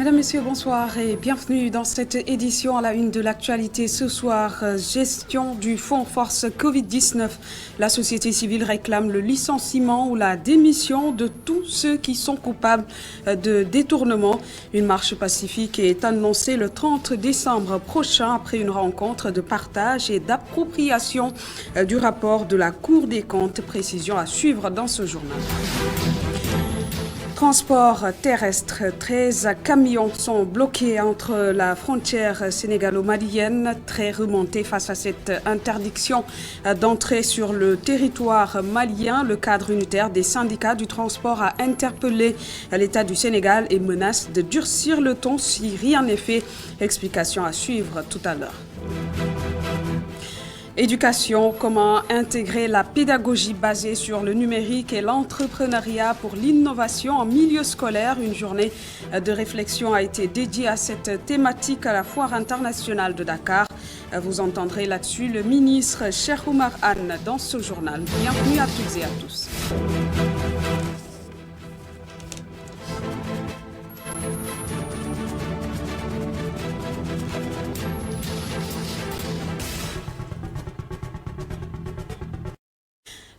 Mesdames, Messieurs, bonsoir et bienvenue dans cette édition à la une de l'actualité. Ce soir, gestion du fonds force Covid-19. La société civile réclame le licenciement ou la démission de tous ceux qui sont coupables de détournement. Une marche pacifique est annoncée le 30 décembre prochain après une rencontre de partage et d'appropriation du rapport de la Cour des comptes. Précision à suivre dans ce journal. Transport terrestre, 13 camions sont bloqués entre la frontière sénégalo-malienne, très remontés face à cette interdiction d'entrer sur le territoire malien. Le cadre unitaire des syndicats du transport a interpellé l'État du Sénégal et menace de durcir le ton si rien n'est fait. Explication à suivre tout à l'heure. Éducation, comment intégrer la pédagogie basée sur le numérique et l'entrepreneuriat pour l'innovation en milieu scolaire. Une journée de réflexion a été dédiée à cette thématique à la Foire internationale de Dakar. Vous entendrez là-dessus le ministre Cheikh Oumar Anne dans ce journal. Bienvenue à toutes et à tous.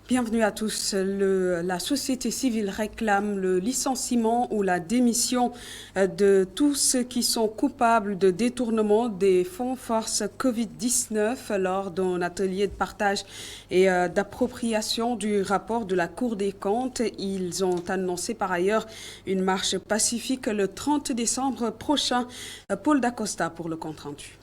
Bienvenue à tous. La société civile réclame le licenciement ou la démission de tous ceux qui sont coupables de détournement des fonds force Covid-19 lors d'un atelier de partage et d'appropriation du rapport de la Cour des comptes. Ils ont annoncé par ailleurs une marche pacifique le 30 décembre prochain. Paul Dacosta pour le compte-rendu.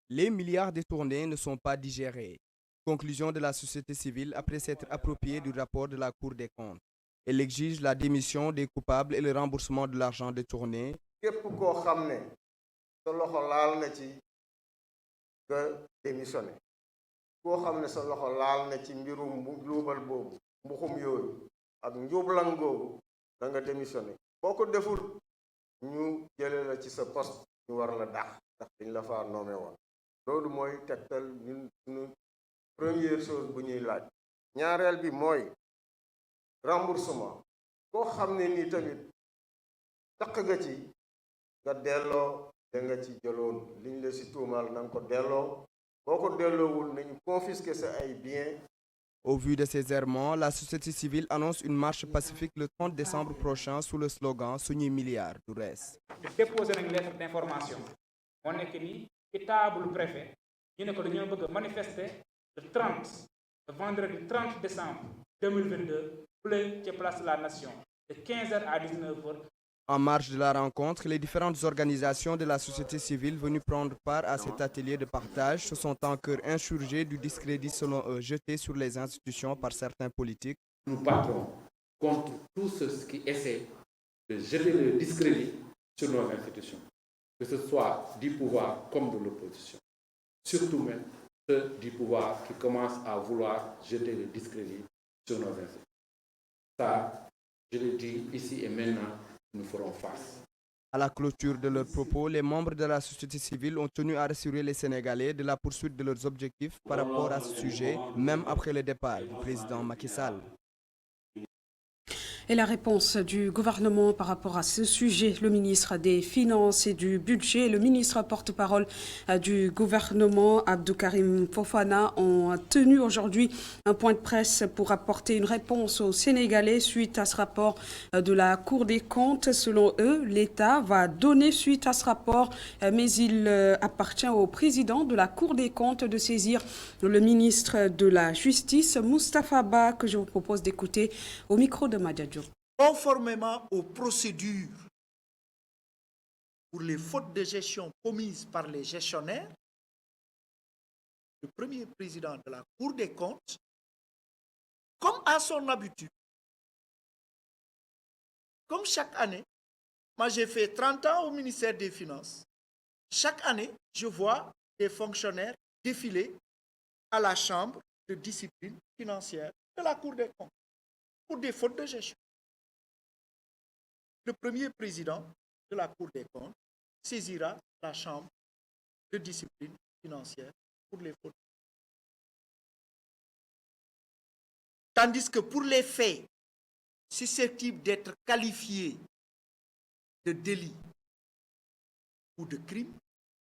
Les milliards détournés ne sont pas digérés. Conclusion de la société civile après s'être appropriée du rapport de la Cour des comptes. Elle exige la démission des coupables et le remboursement de l'argent détourné. Première chose bu ñuy laaj ñaareel bi mooy remboursement koo xam ne nii tamit taq nga ci nga delloo da nga ci jëloon liñ la si tuumaal na nga ko delloo boo ko delloowul nañu confisquer sa ay biens. Au vu de ces errements, la société civile annonce une marche pacifique le 30 décembre prochain sous le slogan Suñuy milliards du rees. Déposé nañ lettre d'information moo nekk ni ci table préfet ñu ne ko dañoo bëgg a manifester le vendredi 30 décembre 2022 fële ci place de la Nation de 15h à 19h. En marge de la rencontre, les différentes organisations de la société civile venues prendre part à cet atelier de partage se sont en cœur insurgées du discrédit selon eux jeté sur les institutions par certains politiques. Nous battrons contre tous ceux qui essaient de jeter le discrédit sur nos institutions, que ce soit du pouvoir comme de l'opposition. Surtout même ceux du pouvoir qui commencent à vouloir jeter le discrédit sur nos institutions. Ça, je le dis ici et maintenant, nous ferons face. À la clôture de leurs propos, les membres de la société civile ont tenu à rassurer les Sénégalais de la poursuite de leurs objectifs par rapport à ce sujet, même après le départ du président Macky Sall. Et la réponse du gouvernement par rapport à ce sujet, le ministre des Finances et du Budget, le ministre porte-parole du gouvernement, Abdou Karim Fofana, ont tenu aujourd'hui un point de presse pour apporter une réponse aux Sénégalais suite à ce rapport de la Cour des comptes. Selon eux, l'État va donner suite à ce rapport, mais il appartient au président de la Cour des comptes de saisir le ministre de la Justice, Moustapha Ba, que je vous propose d'écouter au micro de Madia Diop. Conformément aux procédures pour les fautes de gestion commises par les gestionnaires, le premier président de la Cour des comptes, comme à son habitude, comme chaque année, moi j'ai fait 30 ans au ministère des Finances, chaque année, je vois des fonctionnaires défiler à la chambre de discipline financière de la Cour des comptes pour des fautes de gestion. Le premier président de la Cour des comptes saisira la chambre de discipline financière pour les fautes. Tandis que pour les faits susceptibles d'être qualifiés de délit ou de crime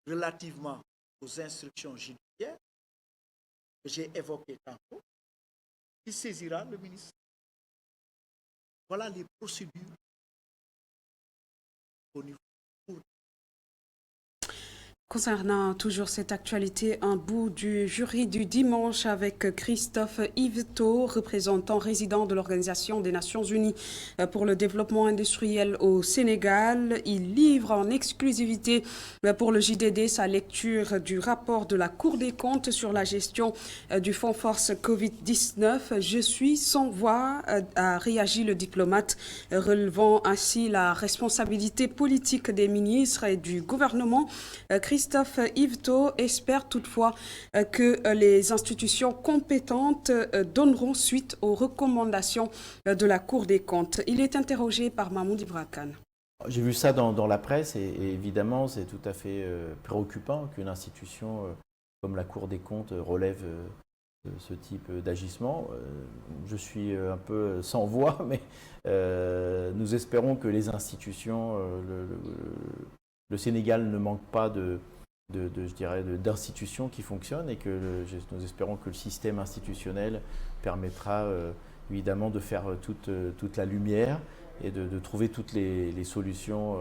relativement aux instructions judiciaires que j'ai évoquées tantôt, il saisira le ministre. Voilà les procédures au niveau. Concernant toujours cette actualité, un bout du jury du dimanche avec Christophe Yvetot, représentant résident de l'Organisation des Nations Unies pour le développement industriel au Sénégal. Il livre en exclusivité pour le JDD sa lecture du rapport de la Cour des comptes sur la gestion du Fonds Force Covid-19. Je suis sans voix, a réagi le diplomate, relevant ainsi la responsabilité politique des ministres et du gouvernement. Christophe Yvetot espère toutefois que les institutions compétentes donneront suite aux recommandations de la Cour des comptes. Il est interrogé par Mahmoud Ibrakan. J'ai vu ça dans la presse et évidemment c'est tout à fait préoccupant qu'une institution comme la Cour des comptes relève ce type d'agissement. Je suis un peu sans voix, mais nous espérons que les institutions, le Sénégal ne manque pas d'institutions qui fonctionnent et que nous espérons que le système institutionnel permettra évidemment de faire toute la lumière et de trouver toutes les solutions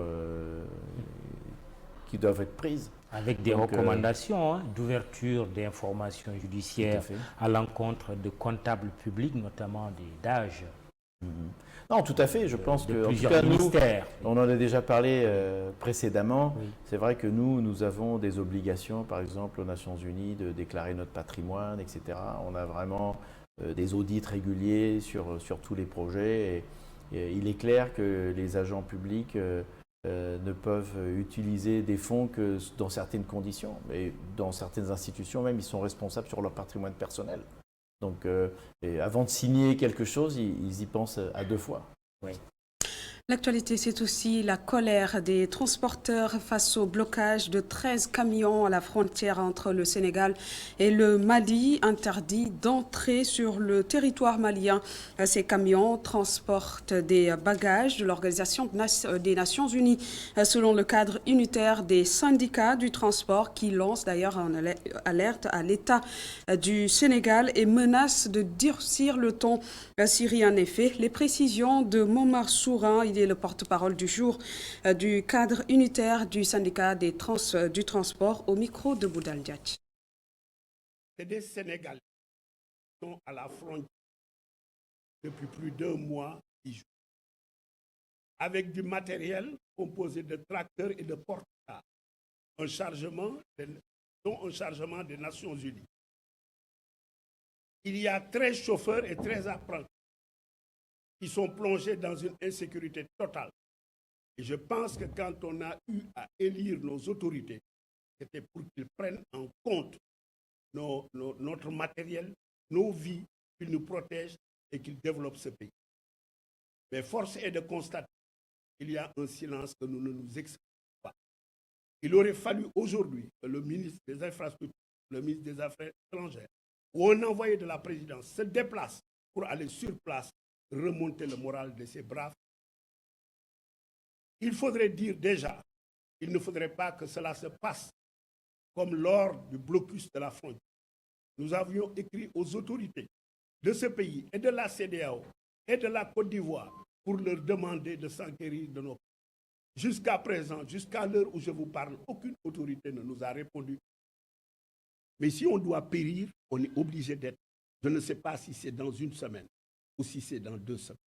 qui doivent être prises. Avec des recommandations d'ouverture d'informations judiciaires à l'encontre de comptables publics, notamment des DAGE. Non, tout à fait. Je pense que, en tout cas, nous, on en a déjà parlé précédemment. Oui. C'est vrai que nous avons des obligations, par exemple, aux Nations Unies, de déclarer notre patrimoine, etc. On a vraiment des audits réguliers sur tous les projets. Et il est clair que les agents publics ne peuvent utiliser des fonds que dans certaines conditions. Mais dans certaines institutions, même, ils sont responsables sur leur patrimoine personnel. Donc, avant de signer quelque chose, ils y pensent à deux fois. Oui. L'actualité, c'est aussi la colère des transporteurs face au blocage de 13 camions à la frontière entre le Sénégal et le Mali, interdit d'entrer sur le territoire malien. Ces camions transportent des bagages de l'Organisation des Nations Unies, selon le cadre unitaire des syndicats du transport qui lance d'ailleurs une alerte à l'État du Sénégal et menace de durcir le ton si rien n'est fait. Les précisions de Momar Souran, il est le porte-parole du jour du cadre unitaire du syndicat du transport au micro de Boudal Diatch. C'est des Sénégalais qui sont à la frontière depuis plus d'1 mois, 10 jours, avec du matériel composé de tracteurs et de porte-cars, dont un chargement des Nations Unies. Il y a 13 chauffeurs et 13 apprentis qui sont plongés dans une insécurité totale. Et je pense que quand on a eu à élire nos autorités, c'était pour qu'ils prennent en compte notre matériel, nos vies, qu'ils nous protègent et qu'ils développent ce pays. Mais force est de constater qu'il y a un silence que nous ne nous exprimons pas. Il aurait fallu aujourd'hui que le ministre des Infrastructures, le ministre des Affaires étrangères ou un envoyé de la présidence se déplace pour aller sur place remonter le moral de ces braves. Il faudrait dire déjà, il ne faudrait pas que cela se passe comme lors du blocus de la frontière. Nous avions écrit aux autorités de ce pays et de la CEDEAO et de la Côte d'Ivoire pour leur demander de s'enquérir de nos pays. Jusqu'à présent, jusqu'à l'heure où je vous parle, aucune autorité ne nous a répondu. Mais si on doit périr, on est obligé d'être. Je ne sais pas si c'est dans 1 semaine ou si c'est dans 2 semaines.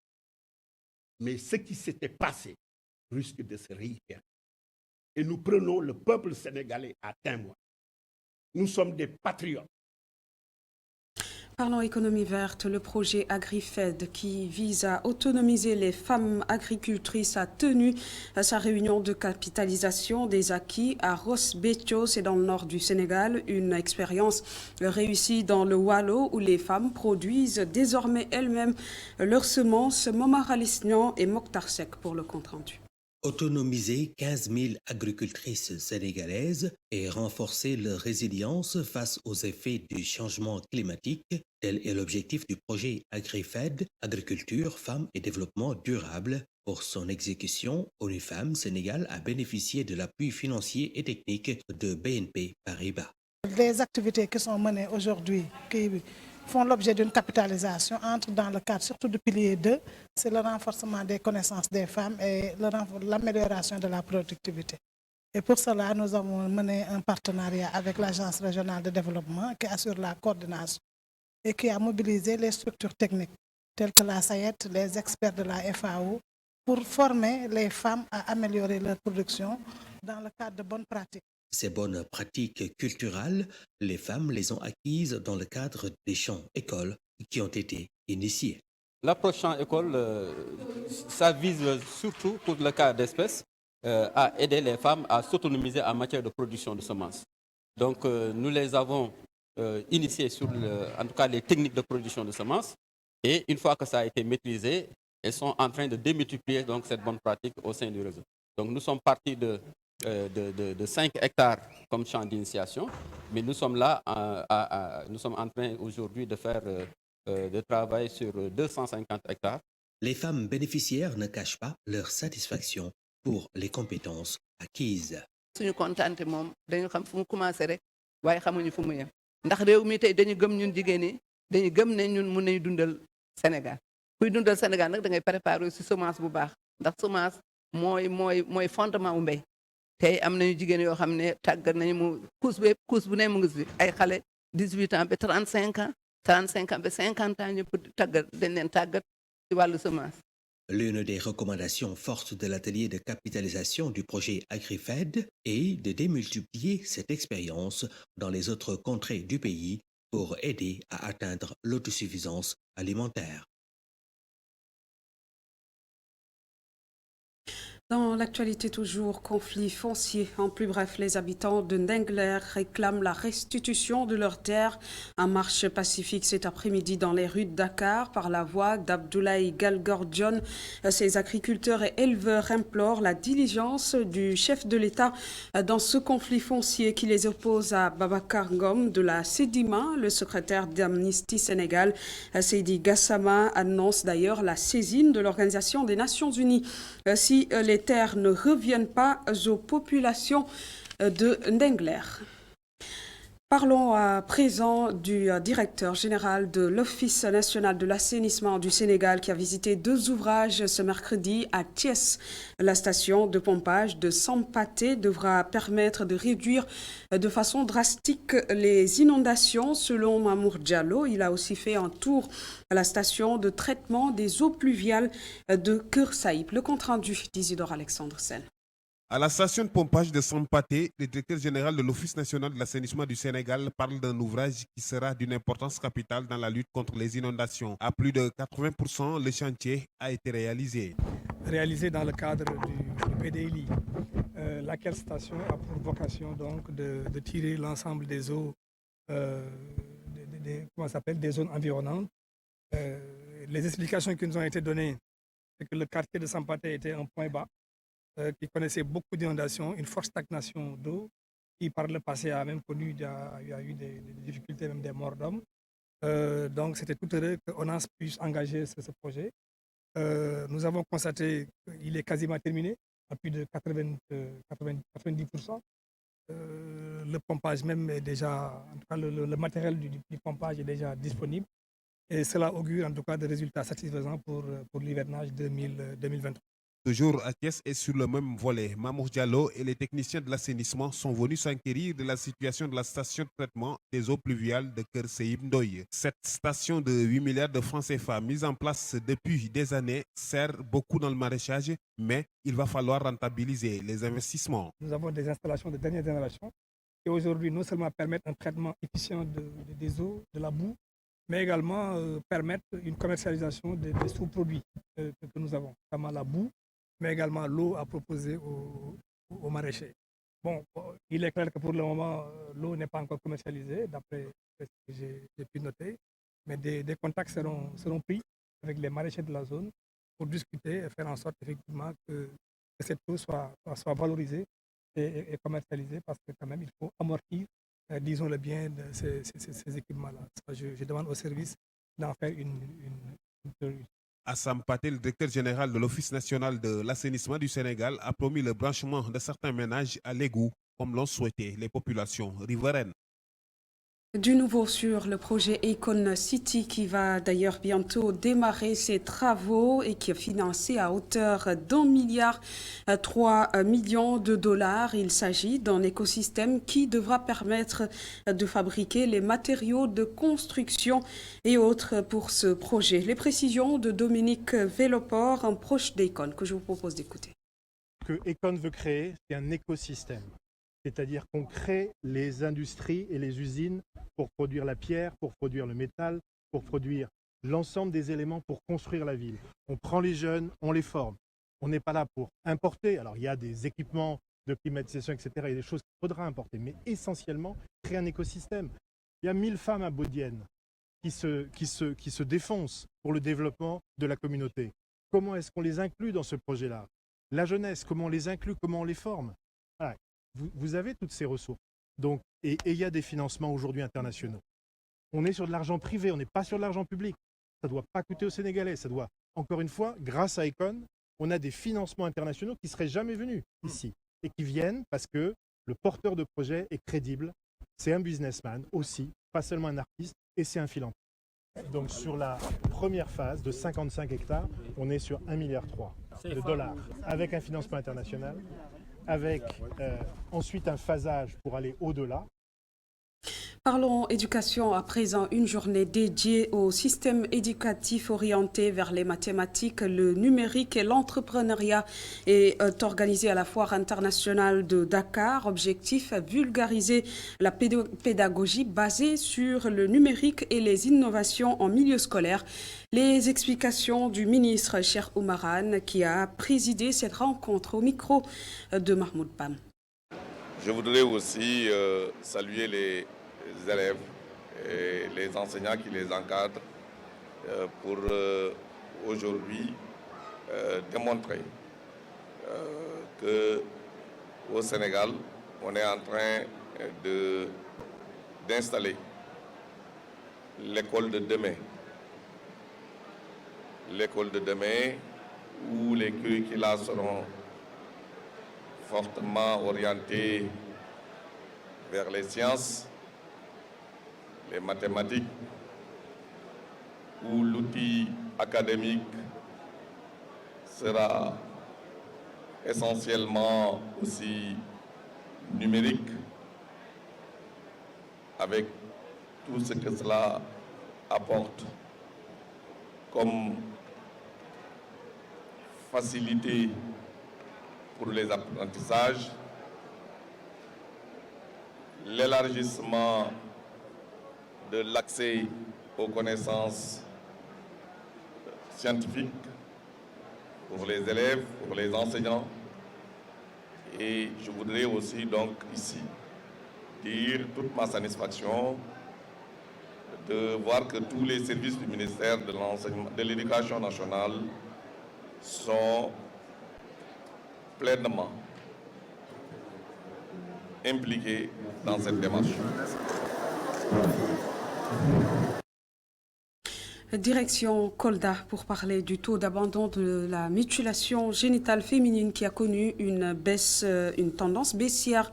Mais ce qui s'était passé risque de se réitérer. Et nous prenons le peuple sénégalais à témoin. Nous sommes des patriotes. Parlons économie verte, le projet AgriFed qui vise à autonomiser les femmes agricultrices a tenu sa réunion de capitalisation des acquis à Ross Béthio, c'est dans le nord du Sénégal, une expérience réussie dans le Waalo où les femmes produisent désormais elles-mêmes leurs semences. Momar Alisnian et Mokhtar Seck pour le compte rendu. Autonomiser 15 000 agricultrices sénégalaises et renforcer leur résilience face aux effets du changement climatique, tel est l'objectif du projet AgriFed, Agriculture, Femmes et Développement durable. Pour son exécution, ONU Femmes Sénégal a bénéficié de l'appui financier et technique de BNP Paribas. Les activités qui sont menées aujourd'hui, qui font l'objet d'une capitalisation, entrent dans le cadre surtout du pilier 2, c'est le renforcement des connaissances des femmes et l'amélioration de la productivité. Et pour cela, nous avons mené un partenariat avec l'Agence régionale de développement qui assure la coordination et qui a mobilisé les structures techniques telles que la SAET, les experts de la FAO, pour former les femmes à améliorer leur production dans le cadre de bonnes pratiques. Ces bonnes pratiques culturelles, les femmes les ont acquises dans le cadre des champs écoles qui ont été initiés. L'approche champ école, ça vise surtout pour le cas d'espèces à aider les femmes à s'autonomiser en matière de production de semences. Donc nous les avons initiées sur en tout cas les techniques de production de semences et une fois que ça a été maîtrisé, elles sont en train de démultiplier donc cette bonne pratique au sein du réseau. Donc nous sommes partis de 5 hectares comme champ d'initiation, mais nous sommes là, nous sommes en train aujourd'hui de faire de travail sur 250 hectares. Les femmes bénéficiaires ne cachent pas leur satisfaction pour les compétences acquises. suñu kontaante moom dañu xam fu mu commencé rek waaye xamuñu fu mu yem ndax réew mi tey dañu gëm ñun jigéen ñi dañu gëm ne ñun mun nañu dundal Sénégal kuy dundal Sénégal nag da ngay préparer ci semence bu baax ndax semence mooy fondement wu mbéy tey am nañu jigéen yoo xam ne tàggat nañu mu couche bu ne mu ngi fi ay xale 18 ans ba 35 ans ba 50 ans ñëpp tàggat dañ leen tàggat ci wàllu semence. L'une des recommandations fortes de l'atelier de capitalisation du projet AgriFed est de démultiplier cette expérience dans les autres contrées du pays pour aider à atteindre l'autosuffisance alimentaire. Dans l'actualité toujours, conflit foncier. En plus bref, les habitants de Ndingler réclament la restitution de leurs terres. En marche pacifique cet après-midi dans les rues de Dakar par la voix d'Abdoulaye Galgordjon. Ces agriculteurs et éleveurs implorent la diligence du chef de l'État dans ce conflit foncier qui les oppose à Babacar Ngom de la Sedima. Le secrétaire d'Amnesty Sénégal, Seydi Gassama, annonce d'ailleurs la saisine de l'Organisation des Nations Unies. Si les terres ne reviennent pas aux populations de Ndingler. Parlons à présent du directeur général de l'Office national de l'assainissement du Sénégal qui a visité 2 ouvrages ce mercredi à Thiès. La station de pompage de Sampaté devra permettre de réduire de façon drastique les inondations selon Mamour Diallo. Il a aussi fait un tour à la station de traitement des eaux pluviales de Keur Saïb. Le compte-rendu d'Isidore Alexandre Sel. À la station de pompage de Sampaté, le directeur général de l'Office national de l'assainissement du Sénégal parle d'un ouvrage qui sera d'une importance capitale dans la lutte contre les inondations. À plus de 80%, le chantier a été réalisé. Réalisé dans le cadre du PDLI, laquelle station a pour vocation donc de tirer l'ensemble des eaux, des zones environnantes. Les explications qui nous ont été données, c'est que le quartier de Sampaté était un point bas, qui connaissait beaucoup d'inondations, une forte stagnation d'eau, qui par le passé a même connu, il y a eu des difficultés, même des morts d'hommes. Donc c'était tout heureux que ONAS puisse engager ce projet. Nous avons constaté qu'il est quasiment terminé, à plus de 90%. Le pompage même est déjà, en tout cas le matériel du pompage est déjà disponible. Et cela augure en tout cas de résultats satisfaisants pour l'hivernage 2023. Toujours à Thiès et sur le même volet, Mamour Diallo et les techniciens de l'assainissement sont venus s'enquérir de la situation de la station de traitement des eaux pluviales de Keur Saïb Ndoye. Cette station de 8 milliards de francs CFA mise en place depuis des années sert beaucoup dans le maraîchage, mais il va falloir rentabiliser les investissements. Nous avons des installations de dernière génération qui aujourd'hui non seulement permettent un traitement efficient des eaux, de la boue, mais également permettent une commercialisation des sous-produits que nous avons, notamment la boue, mais également l'eau à proposer aux maraîchers. Bon, il est clair que pour le moment, l'eau n'est pas encore commercialisée, d'après ce que j'ai pu noter, mais des contacts seront pris avec les maraîchers de la zone pour discuter et faire en sorte effectivement que que cette chose soit valorisée et commercialisée, parce que quand même, il faut amortir, disons le bien, de ces équipements-là. Je demande au service d'en faire une priorité. Assam Paté, le directeur général de l'Office national de l'assainissement du Sénégal, a promis le branchement de certains ménages à l'égout, comme l'ont souhaité les populations riveraines. Du nouveau sur le projet Econ City qui va d'ailleurs bientôt démarrer ses travaux et qui est financé à hauteur d'1,3 milliard de dollars. Il s'agit d'un écosystème qui devra permettre de fabriquer les matériaux de construction et autres pour ce projet. Les précisions de Dominique Véloport, un proche d'Econ, que je vous propose d'écouter. Ce que Econ veut créer, c'est un écosystème. C'est-à-dire qu'on crée les industries et les usines pour produire la pierre, pour produire le métal, pour produire l'ensemble des éléments pour construire la ville. On prend les jeunes, on les forme. On n'est pas là pour importer. Alors il y a des équipements de climatisation, etc. Il y a des choses qu'il faudra importer. Mais essentiellement, créer un écosystème. Il y a 1000 femmes à Baudienne qui se défoncent pour le développement de la communauté. Comment est-ce qu'on les inclut dans ce projet-là? La jeunesse, comment on les inclut, comment on les forme? Voilà. Vous avez toutes ces ressources. Donc, et il y a des financements aujourd'hui internationaux. On est sur de l'argent privé, on n'est pas sur de l'argent public. Ça ne doit pas coûter aux Sénégalais. Ça doit, encore une fois, grâce à Econ, on a des financements internationaux qui ne seraient jamais venus ici et qui viennent parce que le porteur de projet est crédible. C'est un businessman aussi, pas seulement un artiste, et c'est un philanthrope. Donc sur la première phase de 55 hectares, on est sur 1,3 milliard de dollars avec un financement international, avec ensuite un phasage pour aller au-delà. Parlons éducation à présent, une journée dédiée au système éducatif orienté vers les mathématiques, le numérique et l'entrepreneuriat est organisée à la Foire internationale de Dakar. Objectif, vulgariser la pédagogie basée sur le numérique et les innovations en milieu scolaire. Les explications du ministre Cheikh Oumarane qui a présidé cette rencontre au micro de Mahmoud Pam. Je voudrais aussi saluer les élèves et les enseignants qui les encadrent pour aujourd'hui démontrer qu'au Sénégal, on est en train d'installer l'école de demain. L'école de demain où les curricula seront fortement orientés vers les sciences, les mathématiques, où l'outil académique sera essentiellement aussi numérique, avec tout ce que cela apporte comme facilité pour les apprentissages, l'élargissement de l'accès aux connaissances scientifiques pour les élèves, pour les enseignants. Et je voudrais aussi donc ici dire toute ma satisfaction de voir que tous les services du ministère de l'enseignement, de l'Éducation nationale sont pleinement impliqués dans cette démarche. Direction Kolda pour parler du taux d'abandon de la mutilation génitale féminine qui a connu une tendance baissière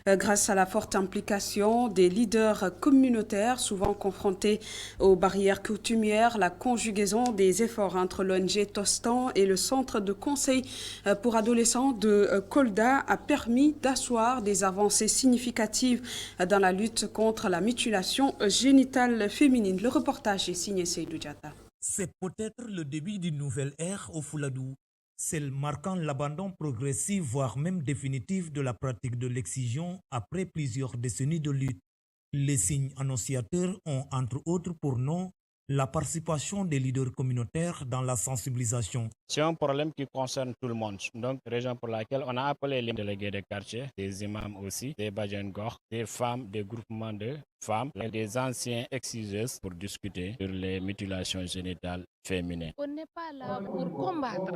grâce à la forte implication des leaders communautaires souvent confrontés aux barrières coutumières. La conjugaison des efforts entre l'ONG Tostan et le centre de conseil pour adolescents de Kolda a permis d'asseoir des avancées significatives dans la lutte contre la mutilation génitale féminine. Le reportage est signé Seydou. C'est peut-être le début d'une nouvelle ère au Fouladou, celle marquant l'abandon progressif, voire même définitif de la pratique de l'excision après plusieurs décennies de lutte. Les signes annonciateurs ont entre autres pour nom la participation des leaders communautaires dans la sensibilisation. C'est un problème qui concerne tout le monde. Donc, raison pour laquelle on a appelé les délégués de quartier, des imams aussi, des badjangor, des femmes, des groupements de femmes et des anciens exigeuses pour discuter sur les mutilations génitales féminines. On n'est pas là pour combattre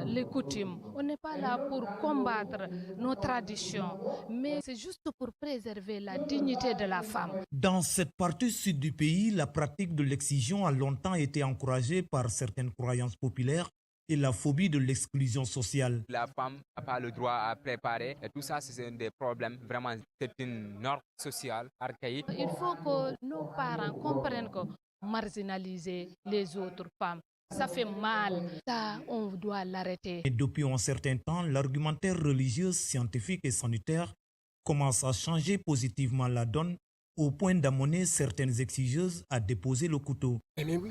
les coutumes, on n'est pas là pour combattre nos traditions, mais c'est juste pour préserver la dignité de la femme. Dans cette partie sud du pays, la pratique de l'excision a longtemps été encouragée par certaines croyances populaires et la phobie de l'exclusion sociale. La femme n'a pas le droit à préparer et tout ça, c'est un des problèmes. Vraiment, c'est une norme sociale archaïque. Il faut que nos parents comprennent que marginaliser les autres femmes, ça fait mal. Ça, on doit l'arrêter. Et depuis un certain temps, l'argumentaire religieux, scientifique et sanitaire commence à changer positivement la donne au point d'amener certaines exigeuses à déposer le couteau. Mais oui,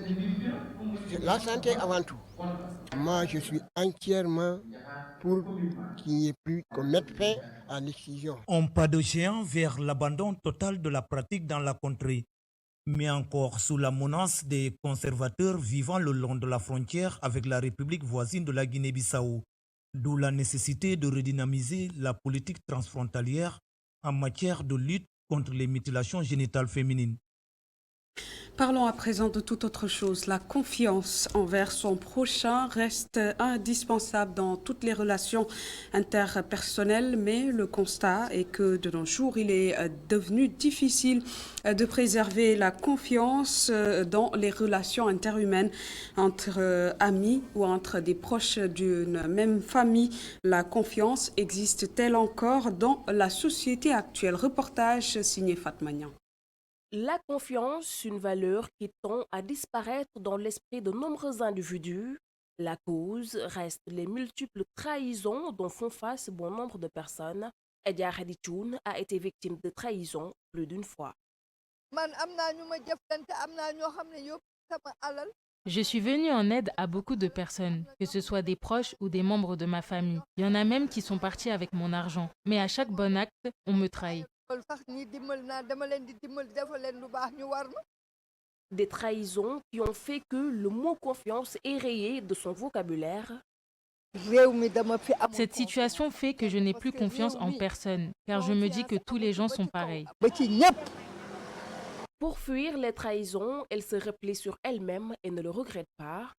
la santé avant tout. Moi, je suis entièrement pour qu'il n'y ait plus qu'on mette fin à l'excision. Un pas de géant vers l'abandon total de la pratique dans la contrée, mais encore sous la menace des conservateurs vivant le long de la frontière avec la République voisine de la Guinée-Bissau, d'où la nécessité de redynamiser la politique transfrontalière en matière de lutte contre les mutilations génitales féminines. Parlons à présent de toute autre chose. La confiance envers son prochain reste indispensable dans toutes les relations interpersonnelles, mais le constat est que de nos jours, il est devenu difficile de préserver la confiance dans les relations interhumaines entre amis ou entre des proches d'une même famille. La confiance existe-t-elle encore dans la société actuelle? Reportage signé Fatma Niang. La confiance, une valeur qui tend à disparaître dans l'esprit de nombreux individus. La cause reste les multiples trahisons dont font face bon nombre de personnes. Edia Khaditoun a été victime de trahison plus d'une fois. Je suis venue en aide à beaucoup de personnes, que ce soit des proches ou des membres de ma famille. Il y en a même qui sont partis avec mon argent. Mais à chaque bon acte, on me trahit. Des trahisons qui ont fait que le mot confiance est rayé de son vocabulaire. Cette situation fait que je n'ai plus confiance en personne, car je me dis que tous les gens sont pareils. Pour fuir les trahisons, elle se replie sur elle-même et ne le regrette pas.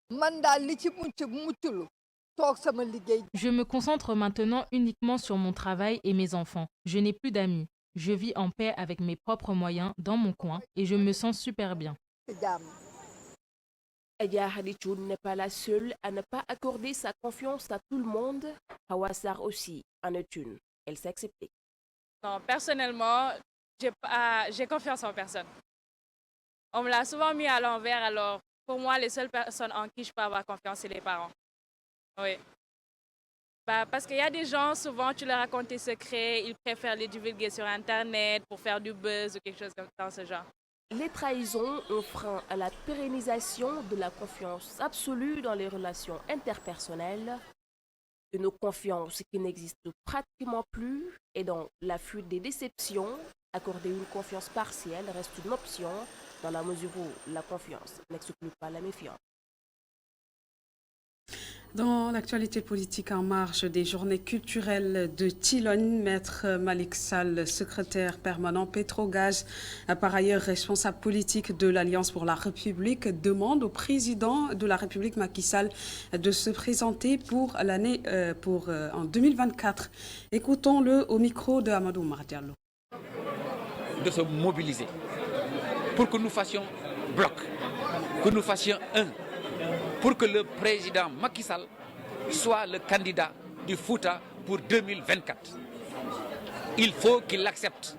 Je me concentre maintenant uniquement sur mon travail et mes enfants. Je n'ai plus d'amis. Je vis en paix avec mes propres moyens dans mon coin et je me sens super bien. Edia Khaditoun n'est pas la seule à ne pas accorder sa confiance à tout le monde. Hawa Sarr aussi en est une. Elle s'explique. Non, personnellement, j'ai confiance en personne. On me l'a souvent mis à l'envers, alors pour moi, les seules personnes en qui je peux avoir confiance, c'est les parents. Oui. Parce qu'il y a des gens, souvent, tu leur racontes tes secrets, ils préfèrent les divulguer sur Internet pour faire du buzz ou quelque chose comme dans ce genre. Les trahisons ont frein à la pérennisation de la confiance absolue dans les relations interpersonnelles. Une confiance qui n'existe pratiquement plus et dans la fuite des déceptions, accorder une confiance partielle reste une option dans la mesure où la confiance n'exclut pas la méfiance. Dans l'actualité politique en marge des journées culturelles de Tilonne, Maître Malik Sall, secrétaire permanent Petrogaz, par ailleurs responsable politique de l'Alliance pour la République, demande au président de la République Macky Sall de se présenter pour l'année en 2024. Écoutons-le au micro de Amadou Oumar Diallo. De se mobiliser pour que nous fassions bloc, que nous fassions un, pour que le président Macky Sall soit le candidat du Fouta pour 2024. Il faut qu'il l'accepte.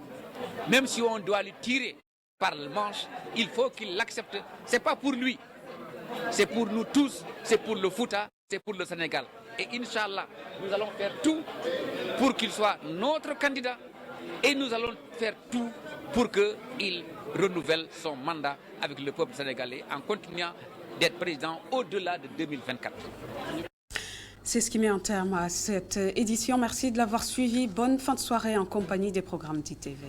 Même si on doit lui tirer par le manche, il faut qu'il l'accepte. Ce n'est pas pour lui, c'est pour nous tous, c'est pour le Fouta, c'est pour le Sénégal. Et Inch'Allah, nous allons faire tout pour qu'il soit notre candidat et nous allons faire tout pour qu'il renouvelle son mandat avec le peuple sénégalais en continuant d'être président au-delà de 2024. C'est ce qui met un terme à cette édition. Merci de l'avoir suivi. Bonne fin de soirée en compagnie des programmes d'ITV.